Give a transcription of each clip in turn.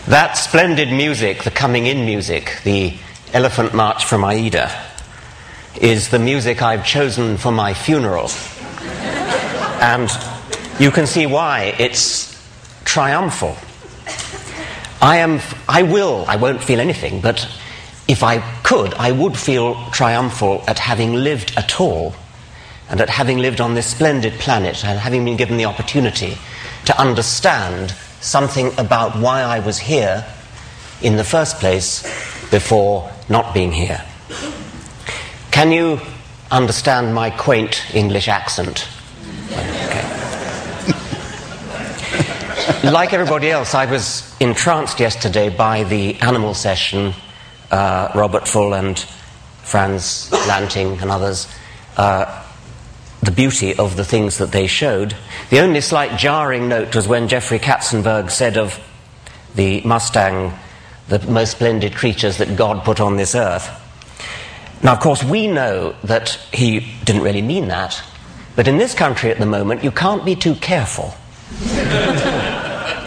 That splendid music, the coming in music, the Elephant March from Aida, is the music I've chosen for my funeral. And you can see why it's triumphal. I won't feel anything, but if I could, I would feel triumphal at having lived at all, and at having lived on this splendid planet, and having been given the opportunity to understand something about why I was here in the first place before not being here. Can you understand my quaint English accent? Okay. Like everybody else, I was entranced yesterday by the animal session, Robert Full and Franz Lanting and others, the beauty of the things that they showed. The only slight jarring note was when Jeffrey Katzenberg said of the Mustang, the most splendid creatures that God put on this earth. Now, of course, we know that he didn't really mean that, but in this country at the moment, you can't be too careful.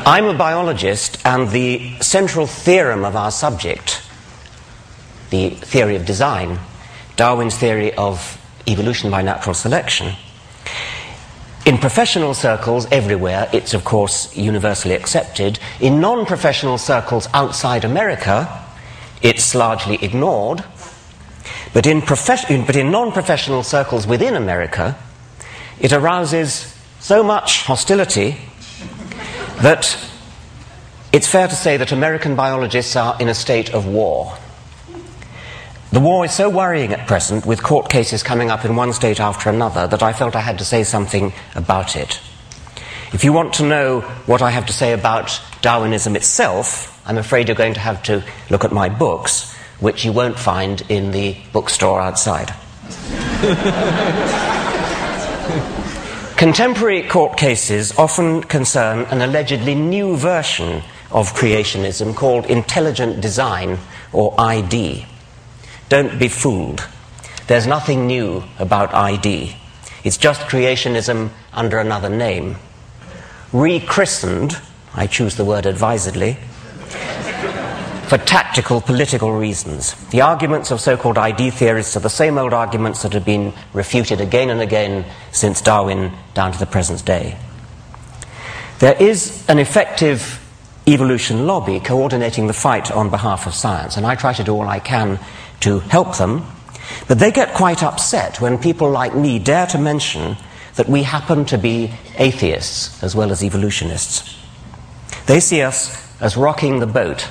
I'm a biologist, and the central theorem of our subject, the theory of design, Darwin's theory of evolution by natural selection, in professional circles everywhere, it's of course universally accepted. In non-professional circles outside America, it's largely ignored. But in non-professional circles within America, it arouses so much hostility that it's fair to say that American biologists are in a state of war. The war is so worrying at present, with court cases coming up in one state after another, that I felt I had to say something about it. If you want to know what I have to say about Darwinism itself, I'm afraid you're going to have to look at my books, which you won't find in the bookstore outside. Contemporary court cases often concern an allegedly new version of creationism called intelligent design, or ID. Don't be fooled. There's nothing new about ID. It's just creationism under another name. Rechristened, I choose the word advisedly, for tactical political reasons. The arguments of so-called ID theorists are the same old arguments that have been refuted again and again since Darwin down to the present day. There is an effective evolution lobby coordinating the fight on behalf of science, and I try to do all I can to help them, but they get quite upset when people like me dare to mention that we happen to be atheists as well as evolutionists. They see us as rocking the boat,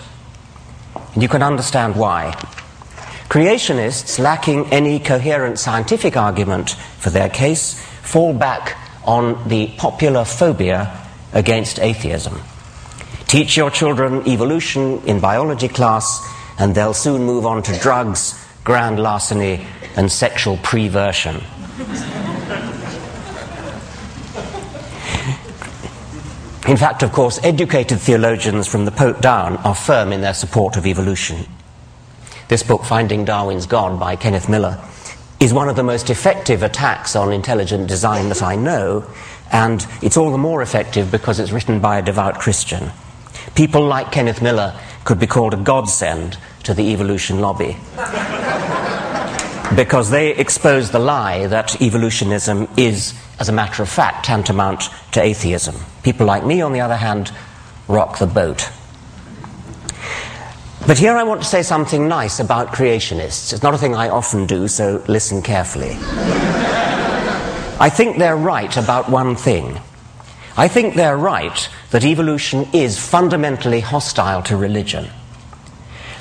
and you can understand why. Creationists, lacking any coherent scientific argument for their case, fall back on the popular phobia against atheism. Teach your children evolution in biology class, and they'll soon move on to drugs, grand larceny, and sexual perversion. In fact, of course, educated theologians from the Pope down are firm in their support of evolution. This book, Finding Darwin's God, by Kenneth Miller, is one of the most effective attacks on intelligent design that I know, and it's all the more effective because it's written by a devout Christian. People like Kenneth Miller could be called a godsend to the evolution lobby, because they expose the lie that evolutionism is, as a matter of fact, tantamount to atheism. People like me, on the other hand, rock the boat. But here I want to say something nice about creationists. It's not a thing I often do, so listen carefully. I think they're right about one thing. I think they're right that evolution is fundamentally hostile to religion.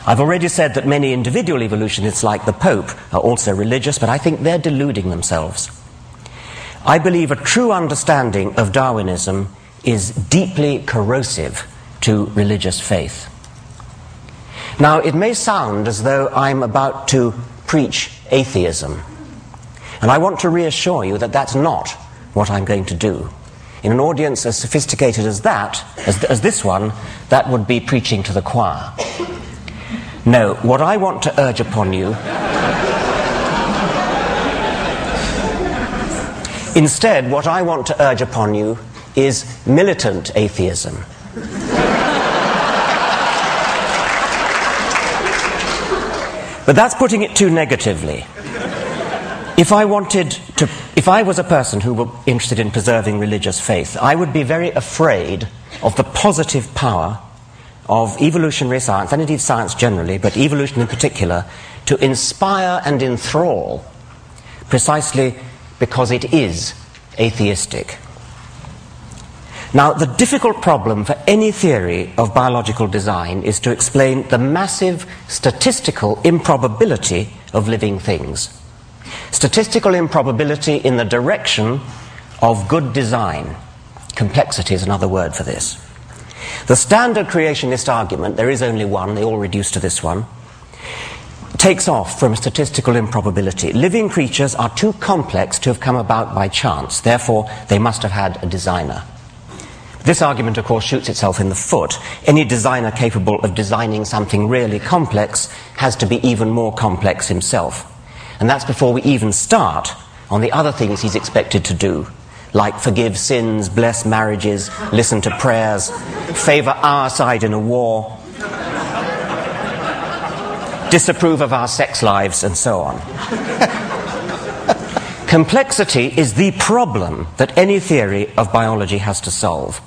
I've already said that many individual evolutionists, like the Pope, are also religious, but I think they're deluding themselves. I believe a true understanding of Darwinism is deeply corrosive to religious faith. Now, it may sound as though I'm about to preach atheism, and I want to reassure you that that's not what I'm going to do. In an audience as sophisticated as that, as this one, that would be preaching to the choir. No, what I want to urge upon you... Instead, what I want to urge upon you is militant atheism. But that's putting it too negatively. If I was a person who were interested in preserving religious faith, I would be very afraid of the positive power of evolutionary science, and indeed science generally, but evolution in particular, to inspire and enthrall, precisely because it is atheistic. Now, the difficult problem for any theory of biological design is to explain the massive statistical improbability of living things. Statistical improbability in the direction of good design. Complexity is another word for this. The standard creationist argument, there is only one, they all reduce to this one, takes off from statistical improbability. Living creatures are too complex to have come about by chance, therefore they must have had a designer. This argument, of course, shoots itself in the foot. Any designer capable of designing something really complex has to be even more complex himself. And that's before we even start on the other things he's expected to do, like forgive sins, bless marriages, listen to prayers, favor our side in a war, disapprove of our sex lives, and so on. Complexity is the problem that any theory of biology has to solve.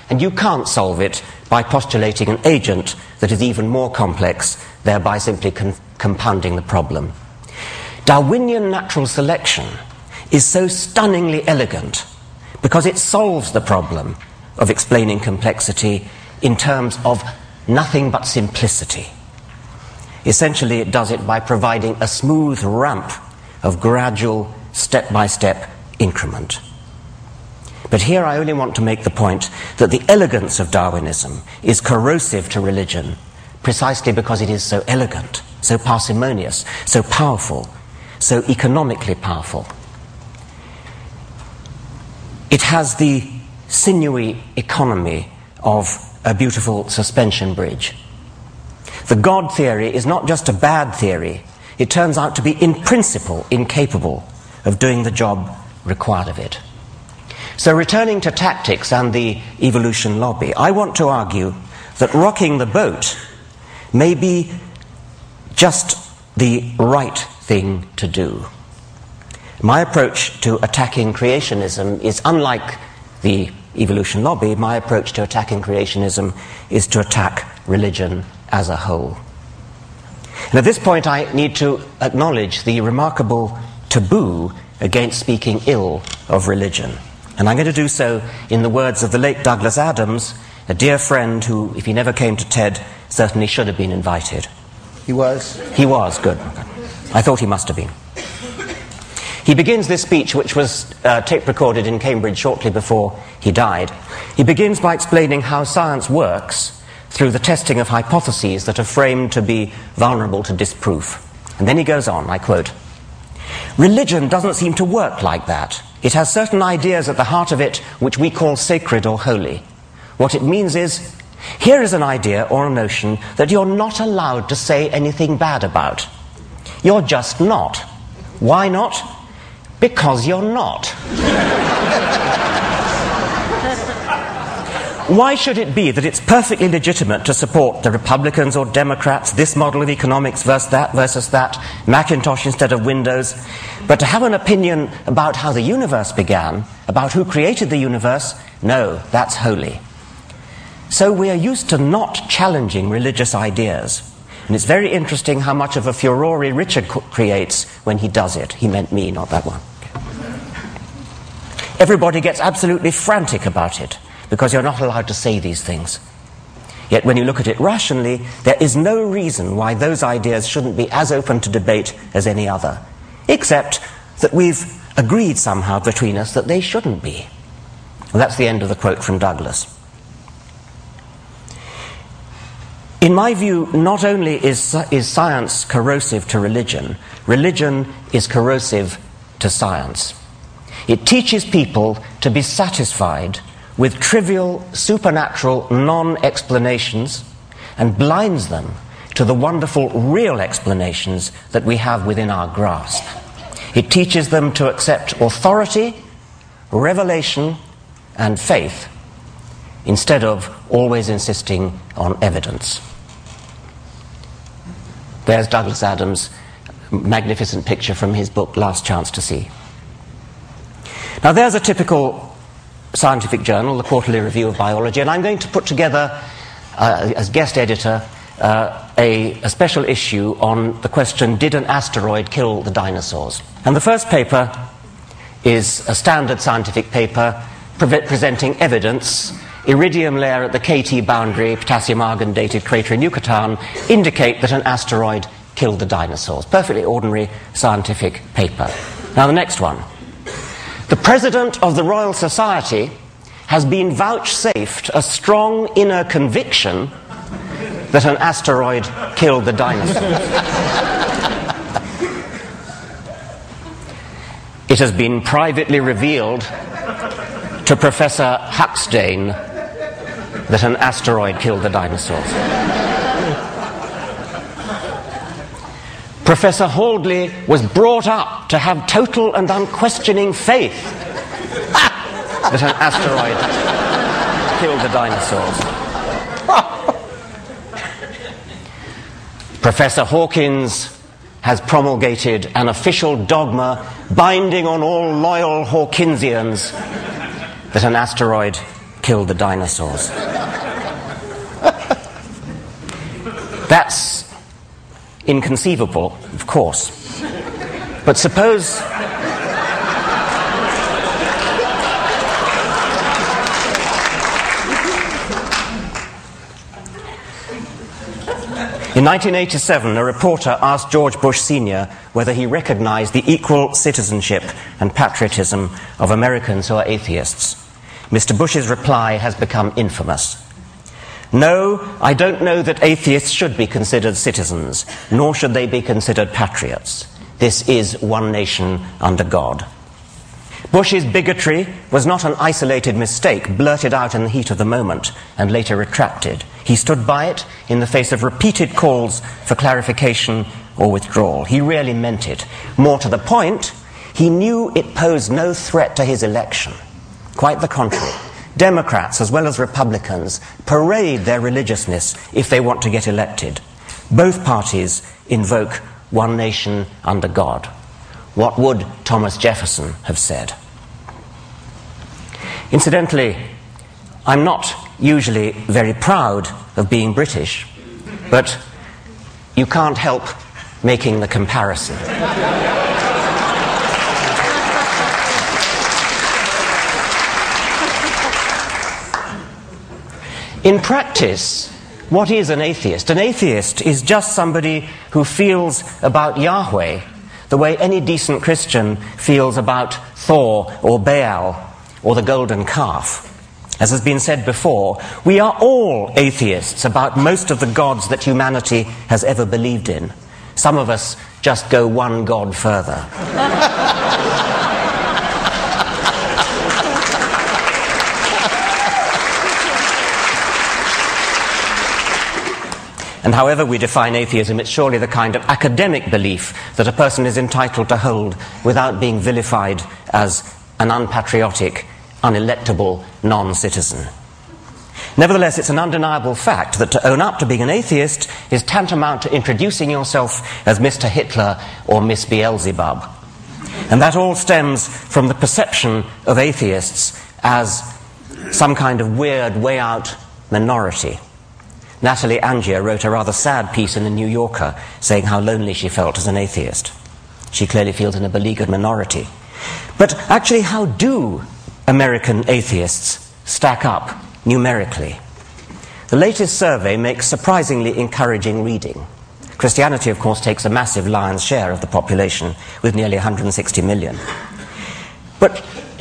And you can't solve it by postulating an agent that is even more complex, thereby simply compounding the problem. Darwinian natural selection is so stunningly elegant because it solves the problem of explaining complexity in terms of nothing but simplicity. Essentially, it does it by providing a smooth ramp of gradual, step-by-step increment. But here I only want to make the point that the elegance of Darwinism is corrosive to religion precisely because it is so elegant, so parsimonious, so powerful, so economically powerful. It has the sinewy economy of a beautiful suspension bridge. The God theory is not just a bad theory, it turns out to be in principle incapable of doing the job required of it. So returning to tactics and the evolution lobby, I want to argue that rocking the boat may be just the right thing to do. My approach to attacking creationism is unlike the evolution lobby. My approach to attacking creationism is to attack religion as a whole. And at this point I need to acknowledge the remarkable taboo against speaking ill of religion. And I'm going to do so in the words of the late Douglas Adams, a dear friend who, if he never came to TED, certainly should have been invited. He was? He was, good. I thought he must have been. He begins this speech, which was tape recorded in Cambridge shortly before he died. He begins by explaining how science works through the testing of hypotheses that are framed to be vulnerable to disproof. And then he goes on, I quote, "Religion doesn't seem to work like that. It has certain ideas at the heart of it which we call sacred or holy. What it means is, here is an idea or a notion that you're not allowed to say anything bad about. You're just not. Why not? Because you're not." Why should it be that it's perfectly legitimate to support the Republicans or Democrats, this model of economics versus that, Macintosh instead of Windows, but to have an opinion about how the universe began, about who created the universe, no, that's holy. So we are used to not challenging religious ideas. And it's very interesting how much of a furore Richard creates when he does it. He meant me, not that one. Everybody gets absolutely frantic about it, because you're not allowed to say these things. Yet when you look at it rationally, there is no reason why those ideas shouldn't be as open to debate as any other, except that we've agreed somehow between us that they shouldn't be. And that's the end of the quote from Douglas. In my view, not only is science corrosive to religion, religion is corrosive to science. It teaches people to be satisfied with trivial, supernatural non-explanations and blinds them to the wonderful real explanations that we have within our grasp. It teaches them to accept authority, revelation, and faith instead of always insisting on evidence. There's Douglas Adams' magnificent picture from his book, Last Chance to See. Now there's a typical scientific journal, the Quarterly Review of Biology, and I'm going to put together, as guest editor, a special issue on the question, did an asteroid kill the dinosaurs? And the first paper is a standard scientific paper presenting evidence. Iridium layer at the KT boundary, potassium-argon dated crater in Yucatan, indicate that an asteroid killed the dinosaurs. Perfectly ordinary scientific paper. Now the next one. The President of the Royal Society has been vouchsafed a strong inner conviction that an asteroid killed the dinosaurs. It has been privately revealed to Professor Huxtane that an asteroid killed the dinosaurs. Professor Haldley was brought up to have total and unquestioning faith that an asteroid killed the dinosaurs. Professor Hawkins has promulgated an official dogma binding on all loyal Hawkinsians that an asteroid killed the dinosaurs. That's inconceivable, of course. But suppose in 1987, a reporter asked George Bush Sr. whether he recognized the equal citizenship and patriotism of Americans who are atheists. Mr. Bush's reply has become infamous. No, I don't know that atheists should be considered citizens, nor should they be considered patriots. This is one nation under God. Bush's bigotry was not an isolated mistake blurted out in the heat of the moment and later retracted. He stood by it in the face of repeated calls for clarification or withdrawal. He really meant it. More to the point, he knew it posed no threat to his election. Quite the contrary. Democrats, as well as Republicans, parade their religiousness if they want to get elected. Both parties invoke one nation under God. What would Thomas Jefferson have said? Incidentally, I'm not usually very proud of being British, but you can't help making the comparison. In practice, what is an atheist? An atheist is just somebody who feels about Yahweh the way any decent Christian feels about Thor or Baal or the golden calf. As has been said before, we are all atheists about most of the gods that humanity has ever believed in. Some of us just go one god further. And however we define atheism, it's surely the kind of academic belief that a person is entitled to hold without being vilified as an unpatriotic, unelectable non-citizen. Nevertheless, it's an undeniable fact that to own up to being an atheist is tantamount to introducing yourself as Mr. Hitler or Miss Beelzebub. And that all stems from the perception of atheists as some kind of weird, way-out minority. Natalie Angier wrote a rather sad piece in the New Yorker saying how lonely she felt as an atheist. She clearly feels in a beleaguered minority. But actually, how do American atheists stack up numerically? The latest survey makes surprisingly encouraging reading. Christianity, of course, takes a massive lion's share of the population, with nearly 160 million. But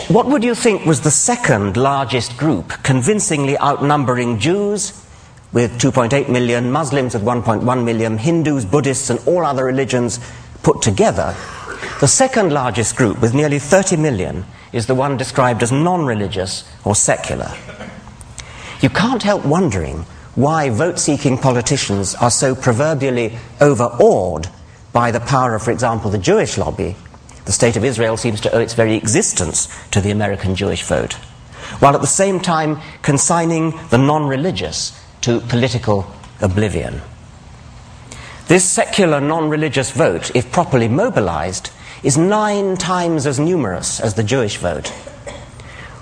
what would you think was the second largest group, convincingly outnumbering Jews with 2.8 million, Muslims with 1.1 million, Hindus, Buddhists, and all other religions put together? The second largest group, with nearly 30 million, is the one described as non-religious or secular. You can't help wondering why vote-seeking politicians are so proverbially overawed by the power of, for example, the Jewish lobby. The state of Israel seems to owe its very existence to the American Jewish vote, while at the same time consigning the non-religious to political oblivion. This secular non-religious vote, if properly mobilized, is 9 times as numerous as the Jewish vote.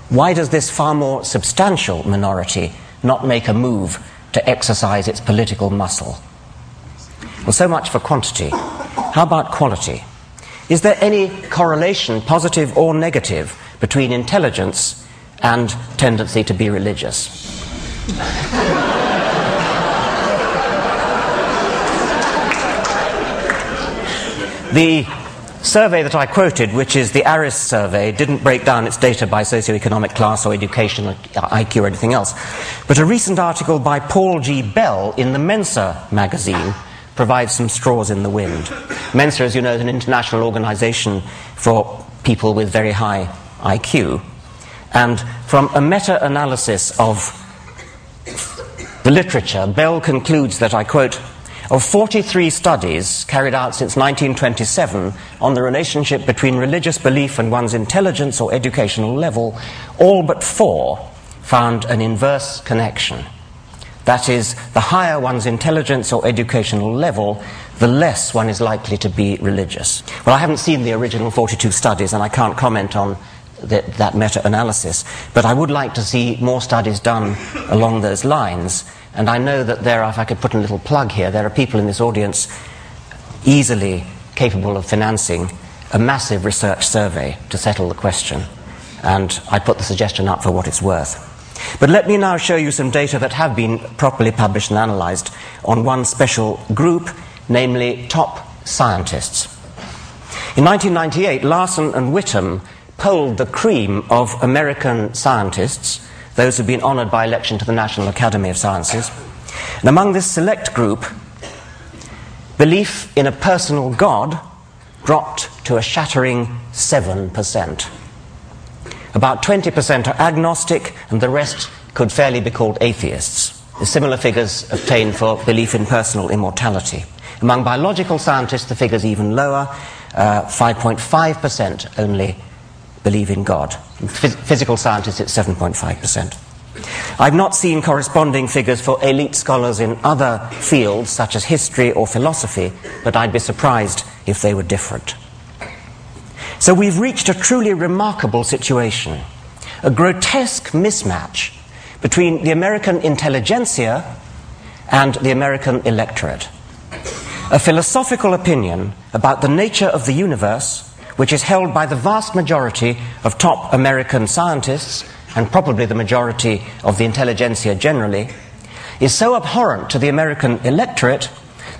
Why does this far more substantial minority not make a move to exercise its political muscle? Well, so much for quantity. How about quality? Is there any correlation, positive or negative, between intelligence and tendency to be religious? The survey that I quoted, which is the ARIS survey, didn't break down its data by socioeconomic class or education or IQ or anything else. But a recent article by Paul G. Bell in the Mensa magazine provides some straws in the wind. Mensa, as you know, is an international organization for people with very high IQ. And from a meta-analysis of the literature, Bell concludes that, I quote, of 43 studies carried out since 1927 on the relationship between religious belief and one's intelligence or educational level, all but 4 found an inverse connection. That is, the higher one's intelligence or educational level, the less one is likely to be religious. Well, I haven't seen the original 42 studies, and I can't comment on that meta-analysis, but I would like to see more studies done along those lines. And I know that there are, if I could put a little plug here, there are people in this audience easily capable of financing a massive research survey to settle the question. And I put the suggestion up for what it's worth. But let me now show you some data that have been properly published and analyzed on one special group, namely top scientists. In 1998, Larson and Whittam polled the cream of American scientists, those who've been honored by election to the National Academy of Sciences. And among this select group, belief in a personal God dropped to a shattering 7%. About 20% are agnostic, and the rest could fairly be called atheists. Similar figures obtained for belief in personal immortality. Among biological scientists, the figure's even lower. 5.5% only believe in God. Physical scientists, it's 7.5%. I've not seen corresponding figures for elite scholars in other fields, such as history or philosophy, but I'd be surprised if they were different. So we've reached a truly remarkable situation, a grotesque mismatch between the American intelligentsia and the American electorate. A philosophical opinion about the nature of the universe, which is held by the vast majority of top American scientists, and probably the majority of the intelligentsia generally, is so abhorrent to the American electorate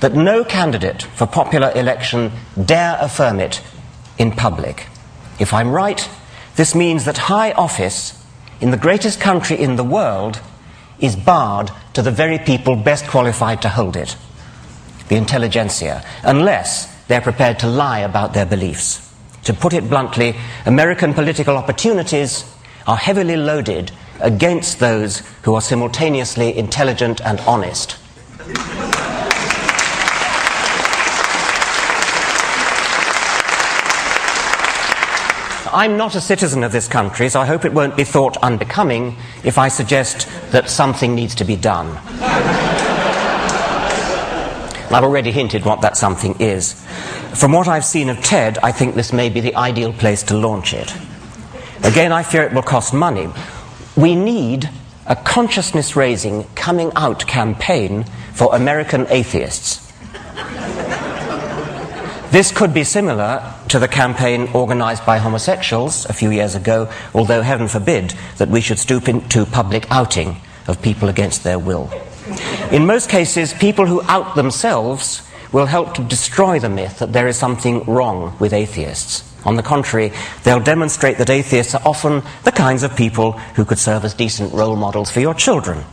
that no candidate for popular election dare affirm it in public. If I'm right, this means that high office in the greatest country in the world is barred to the very people best qualified to hold it, the intelligentsia, unless they're prepared to lie about their beliefs. To put it bluntly, American political opportunities are heavily loaded against those who are simultaneously intelligent and honest. I'm not a citizen of this country, so I hope it won't be thought unbecoming if I suggest that something needs to be done. I've already hinted what that something is. From what I've seen of TED, I think this may be the ideal place to launch it. Again, I fear it will cost money. We need a consciousness-raising, coming-out campaign for American atheists. This could be similar to the campaign organized by homosexuals a few years ago, although heaven forbid that we should stoop into public outing of people against their will. In most cases, people who out themselves will help to destroy the myth that there is something wrong with atheists. On the contrary, they'll demonstrate that atheists are often the kinds of people who could serve as decent role models for your children,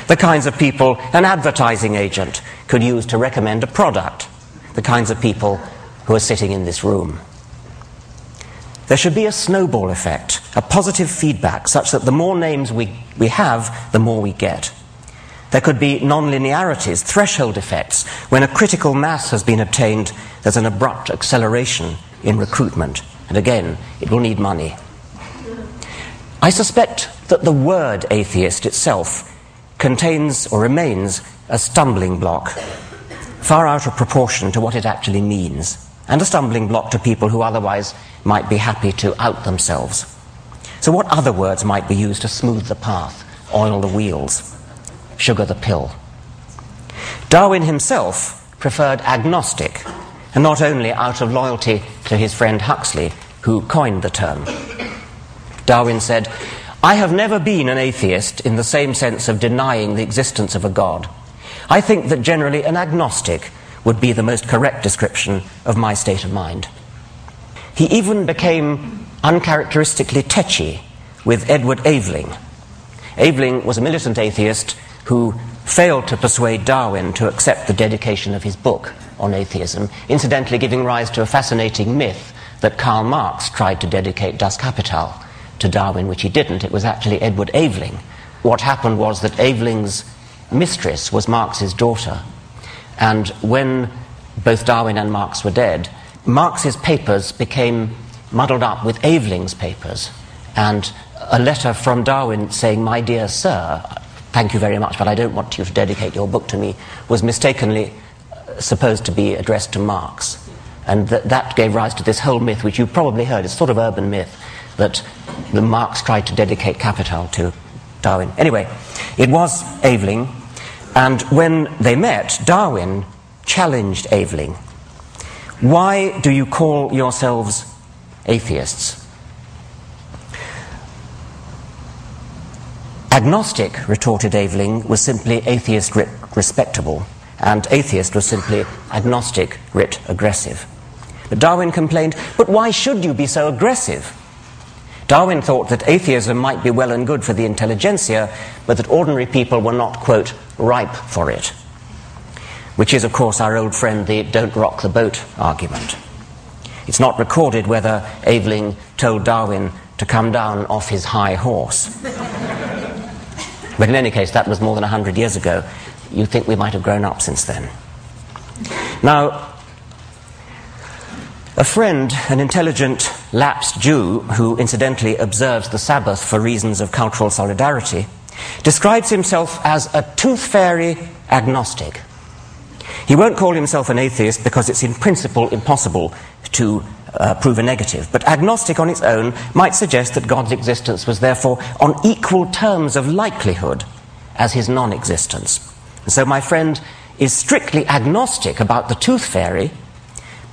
the kinds of people an advertising agent could use to recommend a product, the kinds of people who are sitting in this room. There should be a snowball effect, a positive feedback, such that the more names we have, the more we get. There could be non-linearities, threshold effects. When a critical mass has been obtained, there's an abrupt acceleration in recruitment. And again, it will need money. I suspect that the word atheist itself contains or remains a stumbling block. far out of proportion to what it actually means, and a stumbling block to people who otherwise might be happy to out themselves. So what other words might be used to smooth the path, oil the wheels, sugar the pill? Darwin himself preferred agnostic, and not only out of loyalty to his friend Huxley, who coined the term. Darwin said, "I have never been an atheist in the same sense of denying the existence of a God. I think that generally an agnostic would be the most correct description of my state of mind." He even became uncharacteristically tetchy with Edward Aveling. Aveling was a militant atheist who failed to persuade Darwin to accept the dedication of his book on atheism, incidentally giving rise to a fascinating myth that Karl Marx tried to dedicate Das Kapital to Darwin, which he didn't. It was actually Edward Aveling. What happened was that Aveling's mistress was Marx's daughter, and when both Darwin and Marx were dead, Marx's papers became muddled up with Aveling's papers, and a letter from Darwin saying, "My dear sir, thank you very much, but I don't want you to dedicate your book to me," was mistakenly supposed to be addressed to Marx. And that gave rise to this whole myth, which you've probably heard, it's sort of urban myth, that the Marx tried to dedicate Capital to Darwin. Anyway, it was Aveling, and when they met, Darwin challenged Aveling. "Why do you call yourselves atheists?" "Agnostic," retorted Aveling, "was simply atheist writ respectable, and atheist was simply agnostic writ aggressive." But Darwin complained, "But why should you be so aggressive?" Darwin thought that atheism might be well and good for the intelligentsia, but that ordinary people were not, quote, ripe for it. Which is, of course, our old friend, the "don't rock the boat" argument. It's not recorded whether Aveling told Darwin to come down off his high horse. But in any case, that was more than 100 years ago. You'd think we might have grown up since then. Now, a friend, an intelligent, lapsed Jew, who incidentally observes the Sabbath for reasons of cultural solidarity, describes himself as a tooth fairy agnostic. He won't call himself an atheist because it's in principle impossible to prove a negative, but agnostic on its own might suggest that God's existence was therefore on equal terms of likelihood as his non-existence. And so my friend is strictly agnostic about the tooth fairy,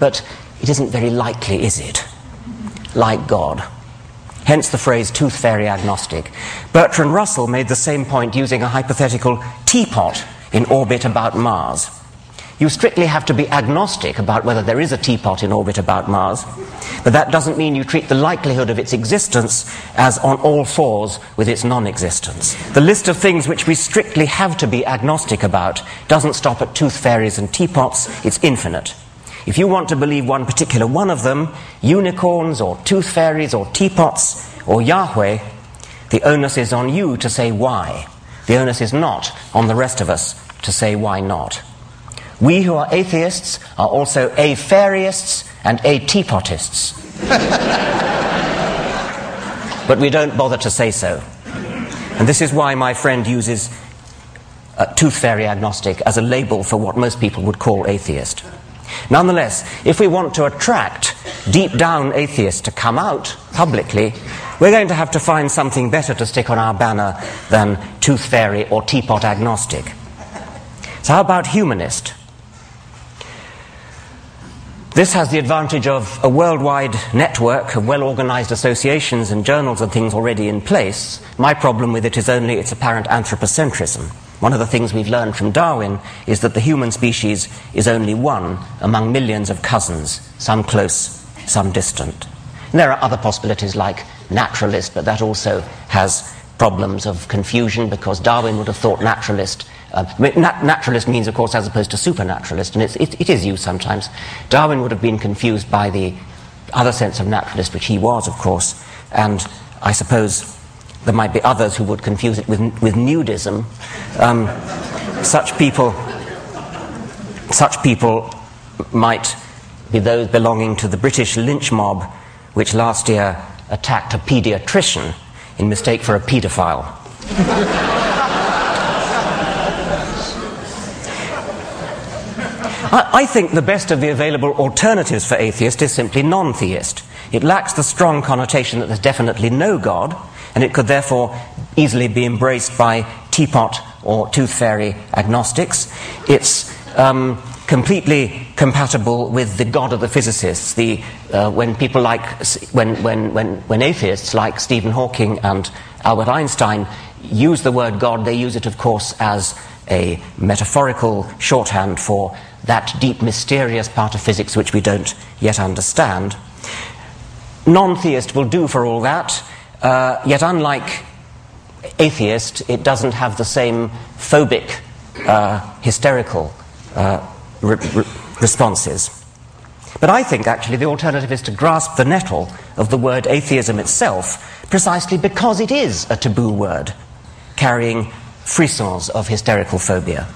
but it isn't very likely, is it? Like God. Hence the phrase tooth fairy agnostic. Bertrand Russell made the same point using a hypothetical teapot in orbit about Mars. You strictly have to be agnostic about whether there is a teapot in orbit about Mars, but that doesn't mean you treat the likelihood of its existence as on all fours with its non-existence. The list of things which we strictly have to be agnostic about doesn't stop at tooth fairies and teapots, it's infinite. If you want to believe one particular one of them, unicorns or tooth fairies or teapots or Yahweh, the onus is on you to say why. The onus is not on the rest of us to say why not. We who are atheists are also a-fairyists and a-teapotists. But we don't bother to say so. And this is why my friend uses tooth fairy agnostic as a label for what most people would call atheist. Nonetheless, if we want to attract deep down atheists to come out publicly, we're going to have to find something better to stick on our banner than tooth fairy or teapot agnostic. So how about humanist? This has the advantage of a worldwide network of well-organized associations and journals and things already in place. My problem with it is only its apparent anthropocentrism. One of the things we've learned from Darwin is that the human species is only one among millions of cousins, some close, some distant. And there are other possibilities like naturalist, but that also has problems of confusion because Darwin would have thought naturalist. Naturalist means, of course, as opposed to supernaturalist, and it is used sometimes. Darwin would have been confused by the other sense of naturalist, which he was, of course, and I suppose there might be others who would confuse it with nudism. Such people might be those belonging to the British lynch mob, which last year attacked a paediatrician in mistake for a paedophile. I think the best of the available alternatives for atheist is simply non-theist. It lacks the strong connotation that there's definitely no God, and it could therefore easily be embraced by teapot or tooth fairy agnostics. It's completely compatible with the God of the physicists. When atheists like Stephen Hawking and Albert Einstein use the word God, they use it, of course, as a metaphorical shorthand for that deep, mysterious part of physics which we don't yet understand. Non-theist will do for all that, yet unlike atheist, it doesn't have the same phobic, hysterical responses. But I think, actually, the alternative is to grasp the nettle of the word atheism itself, precisely because it is a taboo word, carrying frissons of hysterical phobia.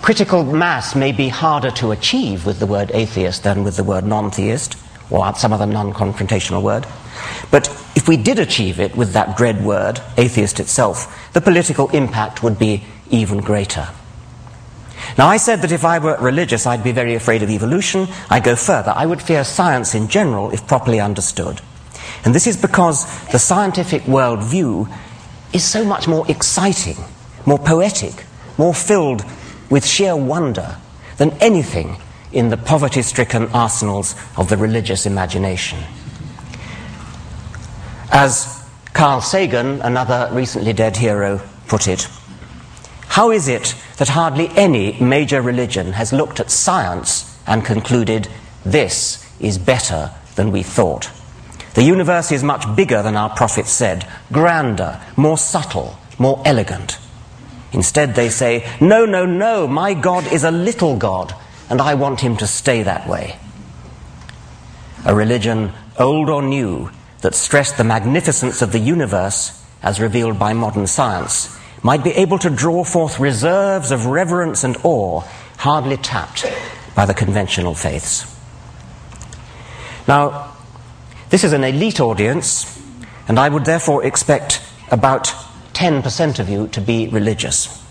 Critical mass may be harder to achieve with the word atheist than with the word non-theist, or some other non-confrontational word. But if we did achieve it with that dread word, atheist itself, the political impact would be even greater. Now, I said that if I were religious, I'd be very afraid of evolution. I go further. I would fear science in general if properly understood. And this is because the scientific worldview is so much more exciting, more poetic, more filled with sheer wonder than anything in the poverty-stricken arsenals of the religious imagination. As Carl Sagan, another recently dead hero, put it, how is it that hardly any major religion has looked at science and concluded this is better than we thought? The universe is much bigger than our prophets said, grander, more subtle, more elegant. Instead they say, no, no, no, my God is a little God, and I want him to stay that way. A religion, old or new, that stressed the magnificence of the universe, as revealed by modern science, might be able to draw forth reserves of reverence and awe hardly tapped by the conventional faiths. Now, this is an elite audience, and I would therefore expect about 10% of you to be religious.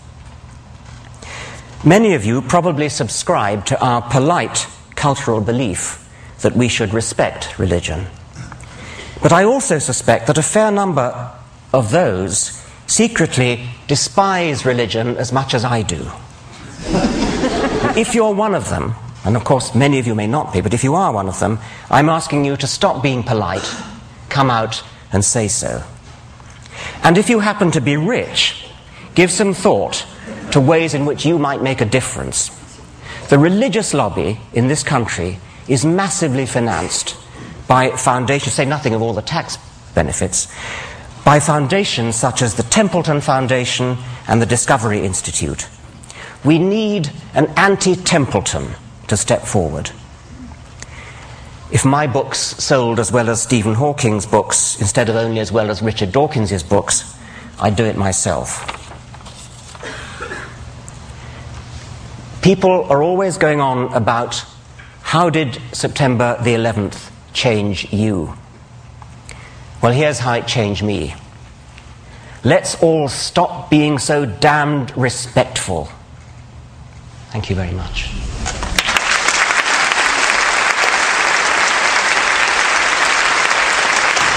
Many of you probably subscribe to our polite cultural belief that we should respect religion. But I also suspect that a fair number of those secretly despise religion as much as I do. If you're one of them, and of course many of you may not be, but if you are one of them, I'm asking you to stop being polite, come out and say so. And if you happen to be rich, give some thought to ways in which you might make a difference. The religious lobby in this country is massively financed by foundations, say nothing of all the tax benefits, by foundations such as the Templeton Foundation and the Discovery Institute. We need an anti-Templeton to step forward. If my books sold as well as Stephen Hawking's books, instead of only as well as Richard Dawkins' books, I'd do it myself. People are always going on about how did September the 11th change you? Well, here's how it changed me. Let's all stop being so damned respectful. Thank you very much.